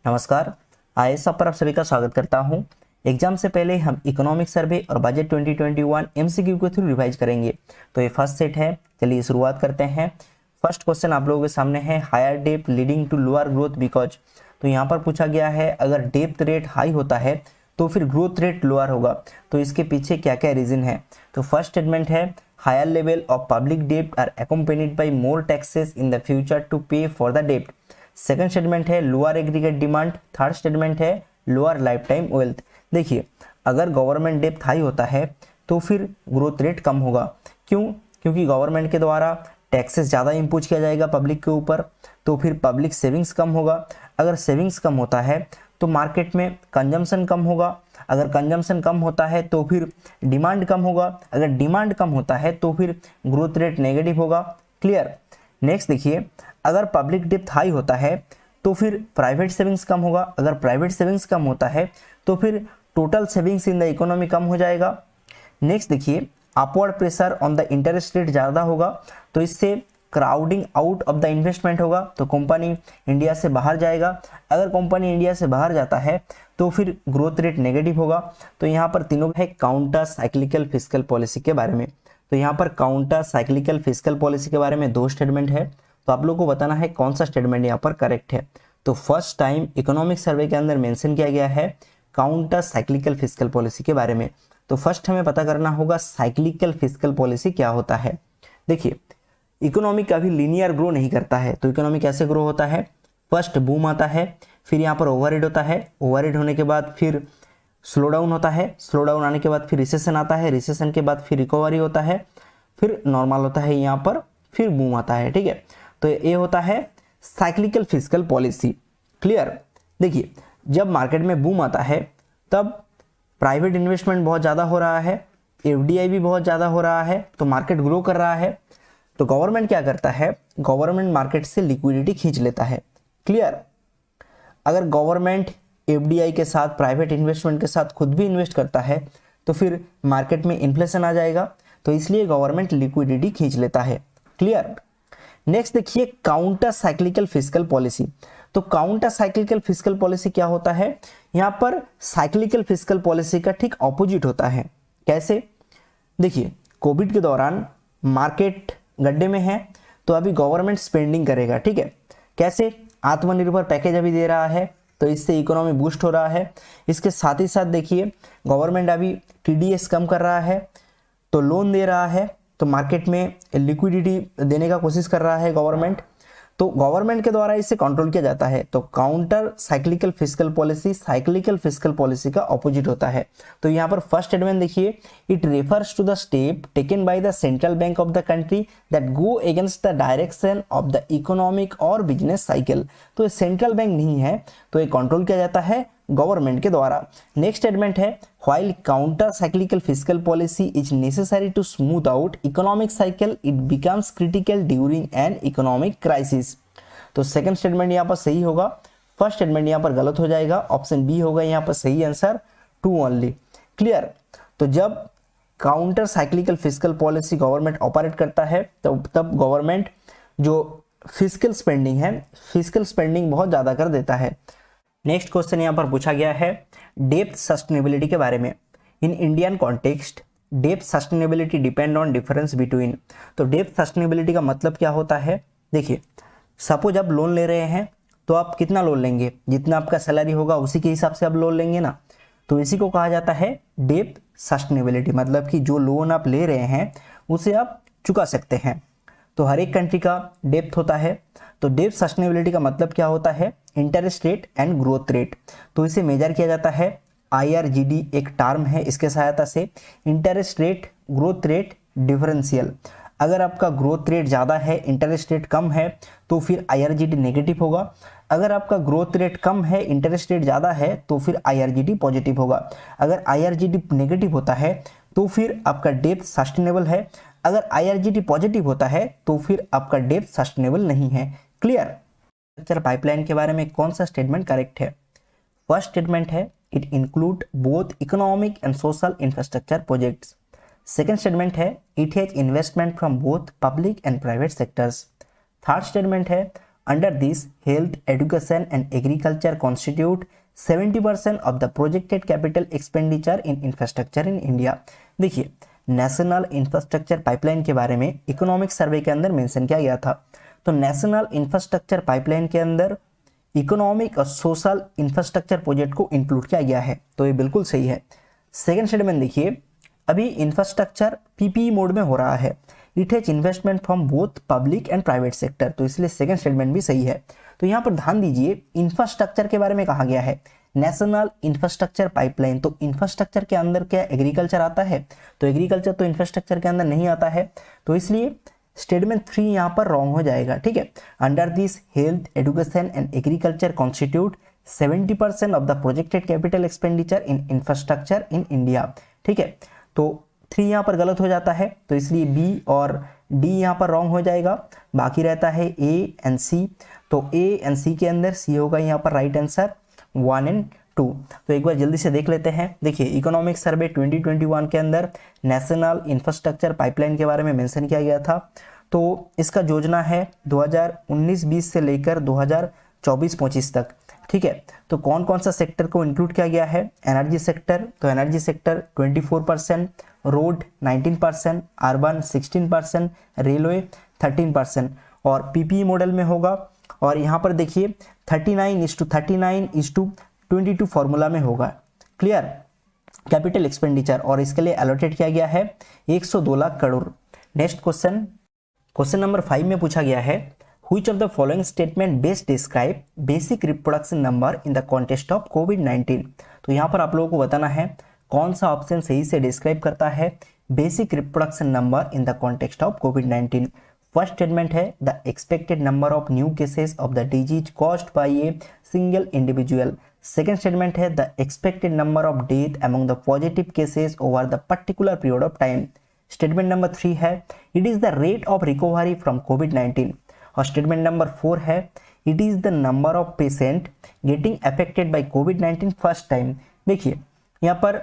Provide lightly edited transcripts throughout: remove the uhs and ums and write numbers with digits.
नमस्कार। आईएएस पर आप सभी का स्वागत करता हूं। एग्जाम से पहले हम इकोनॉमिक सर्वे और बजट 2021 एमसीक्यू के थ्रू रिवाइज करेंगे। तो ये फर्स्ट सेट है, चलिए शुरुआत करते हैं। फर्स्ट क्वेश्चन आप लोगों के सामने है, हायर डेप्थ leading to lower growth because. तो यहाँ पर पूछा गया है अगर डेप्थ रेट हाई होता है तो फिर ग्रोथ रेट लोअर होगा, तो इसके पीछे क्या क्या रीजन है। तो फर्स्ट स्टेटमेंट है, higher level of public dept are अकम्पेनिड by more taxes in the future to पे for the dept. Second statement है, lower aggregate demand. Third statement है, लोअर लाइफ टाइम वेल्थ। देखिए, अगर गवर्नमेंट डेप्थ हाई होता है तो फिर ग्रोथ रेट कम होगा। क्यों? क्योंकि गवर्नमेंट के द्वारा टैक्सेस ज़्यादा इम्पोज किया जाएगा पब्लिक के ऊपर, तो फिर पब्लिक सेविंग्स कम होगा। अगर सेविंग्स कम होता है तो मार्केट में कंजम्पशन कम होगा। अगर कंजम्पशन कम होता है तो फिर डिमांड कम होगा। अगर डिमांड कम होता है तो फिर ग्रोथ रेट नेगेटिव होगा। क्लियर? नेक्स्ट देखिए, अगर पब्लिक डेप्थ हाई होता है तो फिर प्राइवेट सेविंग्स कम होगा। अगर प्राइवेट सेविंग्स कम होता है तो फिर total savings in the economy कम हो जाएगा। नेक्स्ट देखिए, upward pressure on the interest rate ज़्यादा होगा, तो इससे crowding out of the investment होगा, तो कंपनी इंडिया से बाहर जाएगा। अगर कंपनी इंडिया से बाहर जाता है तो फिर ग्रोथ रेट नेगेटिव होगा। तो यहाँ पर तीनों है काउंटर साइक्लिकल फिस्कल पॉलिसी के बारे में। तो यहाँ पर काउंटर साइक्लिकल फिस्कल पॉलिसी के बारे में दो स्टेटमेंट है, तो आप लोगों को बताना है कौन सा स्टेटमेंट यहाँ पर करेक्ट है। तो फर्स्ट टाइम इकोनॉमिक सर्वे के अंदर मेंशन किया गया है काउंटर साइक्लिकल फिस्कल पॉलिसी के बारे में। तो फर्स्ट हमें पता करना होगा साइक्लिकल फिस्कल पॉलिसी क्या होता है। देखिए, इकोनॉमी कभी लीनियर ग्रो नहीं करता है, तो इकोनॉमी कैसे ग्रो होता है? फर्स्ट बूम आता है, फिर यहाँ पर ओवरहेड होता है, ओवरहेड होने के बाद फिर स्लो डाउन होता है, स्लो डाउन आने के बाद फिर रिसेशन आता है, रिसेशन के बाद फिर रिकवरी होता है, फिर नॉर्मल होता है यहाँ पर, फिर बूम आता है। ठीक है, तो ये होता है साइक्लिकल फिस्कल पॉलिसी। क्लियर? देखिए, जब मार्केट में बूम आता है तब प्राइवेट इन्वेस्टमेंट बहुत ज़्यादा हो रहा है, एफडीआई भी बहुत ज़्यादा हो रहा है, तो मार्केट ग्रो कर रहा है। तो गवर्नमेंट क्या करता है? गवर्नमेंट मार्केट से लिक्विडिटी खींच लेता है। क्लियर? अगर गवर्नमेंट एफडीआई के साथ, प्राइवेट इन्वेस्टमेंट के साथ खुद भी इन्वेस्ट करता है तो फिर मार्केट में इन्फ्लेशन आ जाएगा, तो इसलिए गवर्नमेंट लिक्विडिटी खींच लेता है। क्लियर? नेक्स्ट देखिए, काउंटर साइक्लिकल फिस्कल पॉलिसी। तो काउंटर साइक्लिकल फिस्कल पॉलिसी क्या होता है? यहाँ पर साइक्लिकल फिस्कल पॉलिसी का ठीक ऑपोजिट होता है। कैसे? देखिए, कोविड के दौरान मार्केट गड्ढे में है, तो अभी गवर्नमेंट स्पेंडिंग करेगा। ठीक है, कैसे? आत्मनिर्भर पैकेज अभी दे रहा है, तो इससे इकोनॉमी बूस्ट हो रहा है। इसके साथ ही साथ देखिए, गवर्नमेंट अभी टीडीएस कम कर रहा है, तो लोन दे रहा है, तो मार्केट में लिक्विडिटी देने का कोशिश कर रहा है गवर्नमेंट, तो गवर्नमेंट के द्वारा इसे कंट्रोल किया जाता है। तो counter cyclical fiscal policy cyclical fiscal policy का ऑपोजिट होता है। तो यहाँ पर फर्स्ट स्टेटमेंट देखिए, it refers to the step taken by the central bank of the country that go against the direction of the economic और business cycle. तो ये सेंट्रल बैंक नहीं है, तो ये कंट्रोल किया जाता है गवर्नमेंट के द्वारा। नेक्स्ट स्टेटमेंट है, while counter cyclical fiscal policy is necessary to smooth out economic cycle, it becomes critical during an economic crisis। तो सेकंड स्टेटमेंट यहाँ पर सही होगा, फर्स्ट स्टेटमेंट यहाँ पर गलत हो जाएगा। ऑप्शन बी होगा यहाँ पर सही आंसर, 2 ओनली। क्लियर? तो जब counter cyclical fiscal policy government operate करता है तब गवर्नमेंट जो फिस्कल स्पेंडिंग है, फिस्कल स्पेंडिंग बहुत ज़्यादा कर देता है। नेक्स्ट क्वेश्चन यहाँ पर पूछा गया है डेप्थ सस्टेनेबिलिटी के बारे में। In Indian context depth sustainability depend on difference between. तो डेप्थ सस्टेनेबिलिटी का मतलब क्या होता है? देखिए, सपोज आप लोन ले रहे हैं, तो आप कितना लोन लेंगे? जितना आपका सैलरी होगा उसी के हिसाब से आप लोन लेंगे ना, तो इसी को कहा जाता है डेप्थ सस्टेनेबिलिटी। मतलब कि जो लोन आप ले रहे हैं उसे आप चुका सकते हैं। तो हर एक कंट्री का डेप्थ होता है, तो डेप्थ सस्टेनेबिलिटी का मतलब क्या होता है? Interest rate and growth rate. तो इसे मेजर किया जाता है IRGD, एक टर्म है, इसके सहायता से interest rate, growth rate, differential. अगर आपका ग्रोथ रेट ज़्यादा है, इंटरेस्ट रेट कम है, तो फिर IRGD नेगेटिव होगा। अगर आपका ग्रोथ रेट कम है, इंटरेस्ट रेट ज़्यादा है, तो फिर IRGD पॉजिटिव होगा। अगर IRGD नेगेटिव होता है तो फिर आपका डेप्थ सस्टेनेबल है। अगर IRGD पॉजिटिव होता है तो फिर आपका डेप्थ सस्टेनेबल नहीं है। क्लियर? इंफ्रास्ट्रक्चर पाइपलाइन के बारे में कौन सा स्टेटमेंट करेक्ट है? फर्स्ट स्टेटमेंट है, it include both economic and social infrastructure projects. Second statement है, it has investment from both public and private sectors. Third statement है, under this health, education and agriculture constitute 70% of the projected capital expenditure in infrastructure in India. देखिए, national infrastructure pipeline के बारे में economic survey के अंदर mention किया गया था। तो नेशनल इंफ्रास्ट्रक्चर पाइपलाइन के अंदर इकोनॉमिक और सोशल इंफ्रास्ट्रक्चर प्रोजेक्ट को इंक्लूड किया गया है, तो ये बिल्कुल सही है। सेकेंड स्टेटमेंट देखिए, अभी इंफ्रास्ट्रक्चर पीपीई मोड में हो रहा है। It has investment from both public and private sector, तो इसलिए सेकेंड स्टेटमेंट भी सही है। तो यहाँ पर ध्यान दीजिए, इंफ्रास्ट्रक्चर के बारे में कहा गया है नेशनल इंफ्रास्ट्रक्चर पाइपलाइन। तो इंफ्रास्ट्रक्चर के अंदर क्या एग्रीकल्चर आता है? तो एग्रीकल्चर तो इंफ्रास्ट्रक्चर के अंदर नहीं आता है, तो इसलिए स्टेटमेंट 3 यहाँ पर रॉन्ग हो जाएगा। ठीक है, under this health, education and agriculture constitute 70% of the projected capital expenditure in infrastructure in India. ठीक है, तो 3 यहाँ पर गलत हो जाता है, तो इसलिए बी और डी यहाँ पर रॉन्ग हो जाएगा। बाकी रहता है ए एंड सी। तो ए एंड सी के अंदर सी होगा यहाँ पर राइट आंसर 1 एंड 2। तो एक बार जल्दी से देख लेते हैं। देखिए, इकोनॉमिक सर्वे 2021 के अंदर नेशनल इंफ्रास्ट्रक्चर पाइपलाइन के बारे में मेंशन किया गया था। तो इसका योजना है 2019-20 से लेकर 2024-25 तक। ठीक है, तो कौन कौन सा सेक्टर को इंक्लूड किया गया है? एनर्जी सेक्टर, तो energy sector 24%, road 19%, urban 16%, railway 13% और पीपीई मॉडल में होगा। और यहाँ पर देखिए 39:39:22 फॉर्मूला में होगा। क्लियर? कैपिटल एक्सपेंडिचर, और इसके लिए एलोकेट किया गया है 102 lakh crore. Next question, question number 5 में पूछा गया है Which of the following statement best describe basic reproduction number in the context of COVID-19? तो यहाँ पर आप लोगों को बताना है कौन सा ऑप्शन सही से डिस्क्राइब करता है basic reproduction number in the context of कोविड-19। फर्स्ट स्टेटमेंट है the expected number of new cases of the disease caused by a single individual. Second statement है the expected number of death among the positive cases over the particular period of time. Statement number 3 है it is the rate of recovery from कोविड-19। और statement number 4 है it is the number of patient getting affected by covid first time. देखिए, यहाँ पर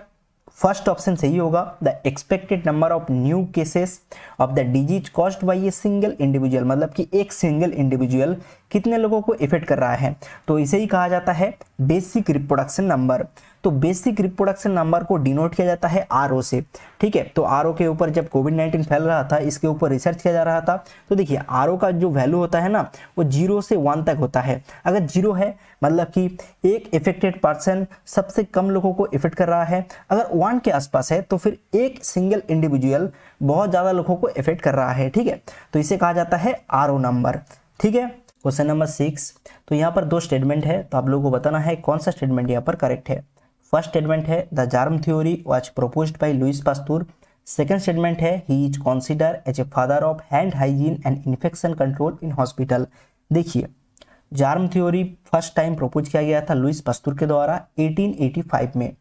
first option सही होगा, the expected number of new cases of the disease caused by a single individual, मतलब कि एक सिंगल इंडिविजुअल कितने लोगों को इफेक्ट कर रहा है, तो इसे ही कहा जाता है बेसिक रिप्रोडक्शन नंबर। तो बेसिक रिप्रोडक्शन नंबर को डिनोट किया जाता है आरओ से। ठीक है, तो आरओ के ऊपर जब कोविड-19 फैल रहा था, इसके ऊपर रिसर्च किया जा रहा था। तो देखिए, आरओ का जो वैल्यू होता है ना, वो 0 से 1 तक होता है। अगर 0 है मतलब कि एक इफेक्टेड पर्सन सबसे कम लोगों को इफेक्ट कर रहा है, अगर 1 के आसपास है तो फिर एक सिंगल इंडिविजुअल बहुत ज्यादा लोगों को इफेक्ट कर रहा है। ठीक है, तो इसे कहा जाता है आरओ नंबर। ठीक है, क्वेश्चन नंबर 6, तो यहाँ पर 2 स्टेटमेंट है, तो आप लोगों को बताना है कौन सा स्टेटमेंट यहाँ पर करेक्ट है। फर्स्ट स्टेटमेंट है the germ theory was proposed by Louis Pasteur. Second statement है he is consider as a father of hand hygiene and infection control in hospital. देखिए, germ theory first time propose किया गया था Louis Pasteur के द्वारा 1885 में।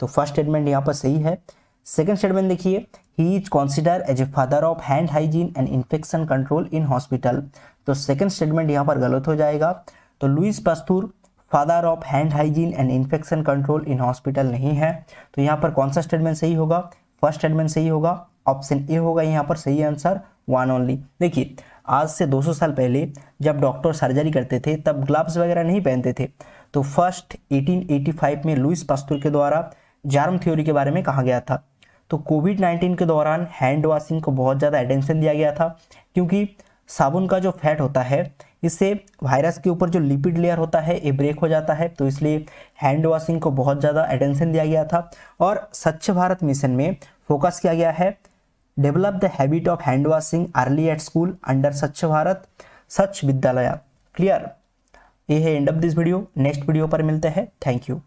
तो first statement यहाँ पर सही है। सेकंड स्टेटमेंट देखिए, he is consider as a father of hand hygiene and infection control in hospital. तो सेकंड स्टेटमेंट यहाँ पर गलत हो जाएगा। तो Louis Pasteur father of hand hygiene and infection control in hospital नहीं है। तो यहाँ पर कौन सा स्टेटमेंट सही होगा? फर्स्ट स्टेटमेंट सही होगा, ऑप्शन ए होगा यहाँ पर सही आंसर 1 ओनली। देखिए, आज से 200 साल पहले जब डॉक्टर सर्जरी करते थे तब ग्लव्स वगैरह नहीं पहनते थे। तो फर्स्ट 1885 में लुइस पास्चर के द्वारा जार्म थ्योरी के बारे में कहा गया था। तो कोविड-19 के दौरान हैंड वॉशिंग को बहुत ज़्यादा अटेंशन दिया गया था, क्योंकि साबुन का जो फैट होता है इससे वायरस के ऊपर जो लिपिड लेयर होता है ये ब्रेक हो जाता है। तो इसलिए हैंड वॉशिंग को बहुत ज़्यादा अटेंशन दिया गया था। और स्वच्छ भारत मिशन में फोकस किया गया है develop the habit of hand washing early at school under स्वच्छ भारत स्वच्छ विद्यालय। क्लियर? ये है end of this video. Next video पर मिलते हैं। Thank you.